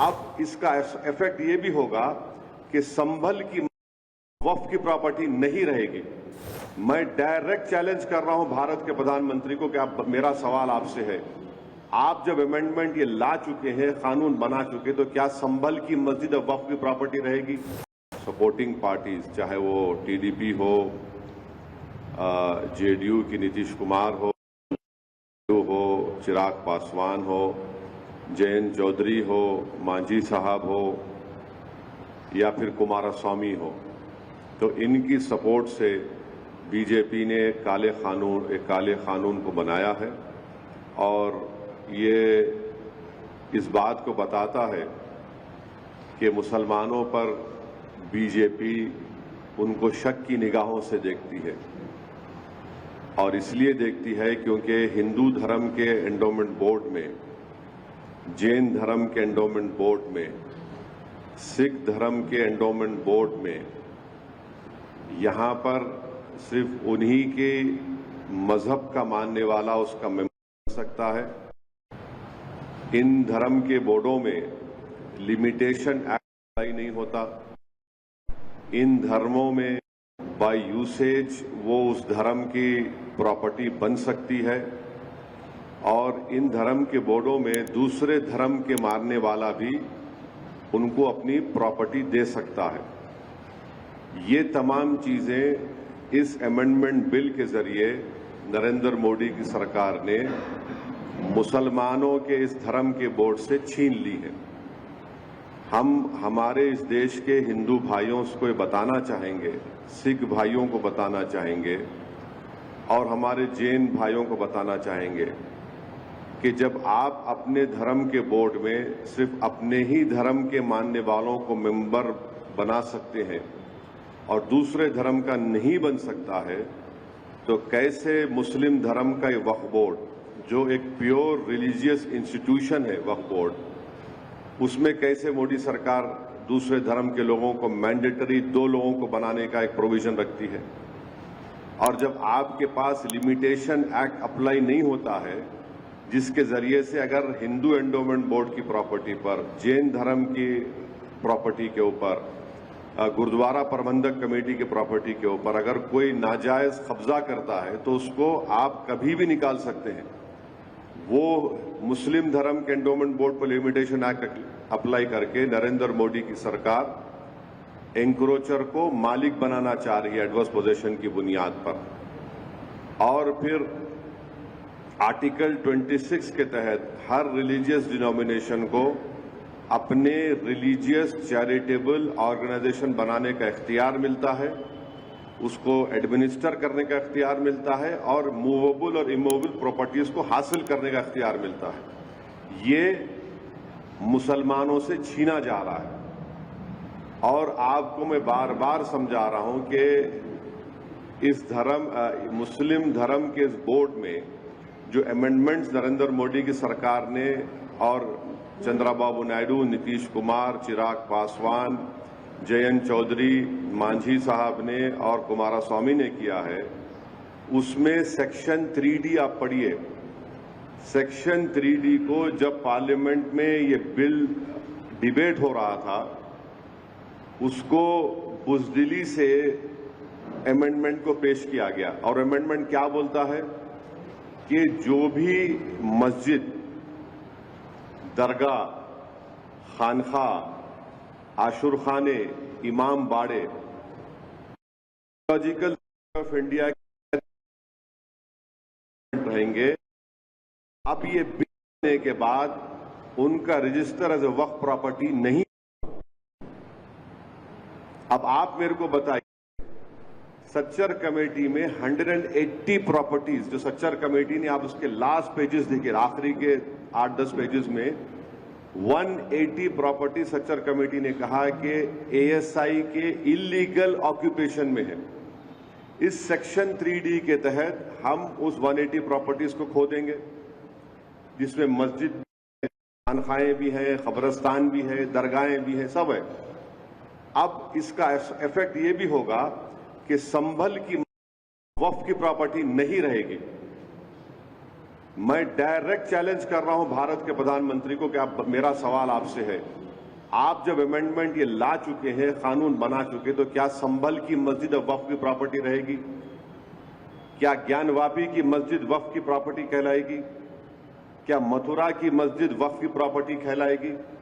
अब इसका इफेक्ट ये भी होगा कि संभल की वक्फ की प्रॉपर्टी नहीं रहेगी। मैं डायरेक्ट चैलेंज कर रहा हूं भारत के प्रधानमंत्री को कि आप, मेरा सवाल आपसे है, आप जब अमेंडमेंट ये ला चुके हैं, कानून बना चुके, तो क्या संभल की मस्जिद अब वक्फ की प्रॉपर्टी रहेगी? सपोर्टिंग पार्टीज, चाहे वो टीडीपी हो, जेडीयू की नीतीश कुमार हो, चिराग पासवान हो, जयंत चौधरी हो, मांझी साहब हो, या फिर कुमारस्वामी हो, तो इनकी सपोर्ट से बीजेपी ने एक काले कानून को बनाया है और ये इस बात को बताता है कि मुसलमानों पर बीजेपी उनको शक की निगाहों से देखती है। और इसलिए देखती है क्योंकि हिंदू धर्म के एंडोमेंट बोर्ड में, जैन धर्म के एंडोमेंट बोर्ड में, सिख धर्म के एंडोमेंट बोर्ड में यहाँ पर सिर्फ उन्हीं के मजहब का मानने वाला उसका मेंबर बन सकता है। इन धर्म के बोर्डों में लिमिटेशन एक्ट अप्लाई नहीं होता। इन धर्मों में बाय यूसेज वो उस धर्म की प्रॉपर्टी बन सकती है और इन धर्म के बोर्डों में दूसरे धर्म के मानने वाला भी उनको अपनी प्रॉपर्टी दे सकता है। ये तमाम चीजें इस अमेंडमेंट बिल के जरिए नरेंद्र मोदी की सरकार ने मुसलमानों के इस धर्म के बोर्ड से छीन ली है। हम हमारे इस देश के हिंदू भाइयों को बताना चाहेंगे, सिख भाइयों को बताना चाहेंगे और हमारे जैन भाइयों को बताना चाहेंगे कि जब आप अपने धर्म के बोर्ड में सिर्फ अपने ही धर्म के मानने वालों को मेंबर बना सकते हैं और दूसरे धर्म का नहीं बन सकता है, तो कैसे मुस्लिम धर्म का ये वक्फ बोर्ड, जो एक प्योर रिलीजियस इंस्टीट्यूशन है वक्फ बोर्ड, उसमें कैसे मोदी सरकार दूसरे धर्म के लोगों को मैंडेटरी 2 लोगों को बनाने का एक प्रोविजन रखती है? और जब आपके पास लिमिटेशन एक्ट अप्लाई नहीं होता है, जिसके जरिए से अगर हिंदू एंडोमेंट बोर्ड की प्रॉपर्टी पर, जैन धर्म की प्रॉपर्टी के ऊपर, गुरुद्वारा प्रबंधक कमेटी की प्रॉपर्टी के ऊपर अगर कोई नाजायज कब्जा करता है तो उसको आप कभी भी निकाल सकते हैं। वो मुस्लिम धर्म के एंडोमेंट बोर्ड पर लिमिटेशन एक्ट अप्लाई करके नरेंद्र मोदी की सरकार एंक्रोचर को मालिक बनाना चाह रही है एडवर्स पोजेशन की बुनियाद पर। और फिर आर्टिकल 26 के तहत हर रिलीजियस डिनोमिनेशन को अपने रिलीजियस चैरिटेबल ऑर्गेनाइजेशन बनाने का इख्तियार मिलता है, उसको एडमिनिस्टर करने का इख्तियार मिलता है और मूवेबल और इमूवेबल प्रॉपर्टीज को हासिल करने का इख्तियार मिलता है। ये मुसलमानों से छीना जा रहा है और आपको मैं बार बार समझा रहा हूं कि इस मुस्लिम धर्म के इस बोर्ड में जो अमेंडमेंट्स नरेंद्र मोदी की सरकार ने और चंद्रबाबू नायडू, नीतीश कुमार, चिराग पासवान, जयंत चौधरी, मांझी साहब ने और कुमारस्वामी ने किया है, उसमें सेक्शन 3D आप पढ़िए। सेक्शन 3D को जब पार्लियामेंट में ये बिल डिबेट हो रहा था, उसको बुज़दिली से अमेंडमेंट को पेश किया गया और अमेंडमेंट क्या बोलता है कि जो भी मस्जिद, दरगाह, खानखा, आशुरखाने, इमाम बाड़े लॉजिकल ऑफ इंडिया रहेंगे, अब ये बिल होने के बाद उनका रजिस्टर एज ए वक्फ प्रॉपर्टी नहीं। अब आप मेरे को बताइए, सच्चर कमेटी में 180 प्रॉपर्टीज, जो सच्चर कमेटी ने, आप उसके लास्ट पेजेस देखिए, आखिरी के 8-10 पेजेस में 180 प्रॉपर्टी सच्चर कमेटी ने कहा कि एएसआई के इलीगल ऑक्यूपेशन में है। इस सेक्शन 3D के तहत हम उस 180 प्रॉपर्टीज को खो देंगे, जिसमें मस्जिद, खानखाएं भी हैं, कब्रिस्तान भी है, दरगाहें भी हैं, सब है। अब इसका इफेक्ट ये भी होगा कि संभल की वक्फ की प्रॉपर्टी नहीं रहेगी। मैं डायरेक्ट चैलेंज कर रहा हूं भारत के प्रधानमंत्री को कि आप, मेरा सवाल आपसे है, आप जब अमेंडमेंट ये ला चुके हैं, कानून बना चुके, तो क्या संभल की मस्जिद वक्फ की प्रॉपर्टी रहेगी? क्या ज्ञानवापी की मस्जिद वक्फ की प्रॉपर्टी कहलाएगी? क्या मथुरा की मस्जिद वक्फ की प्रॉपर्टी कहलाएगी?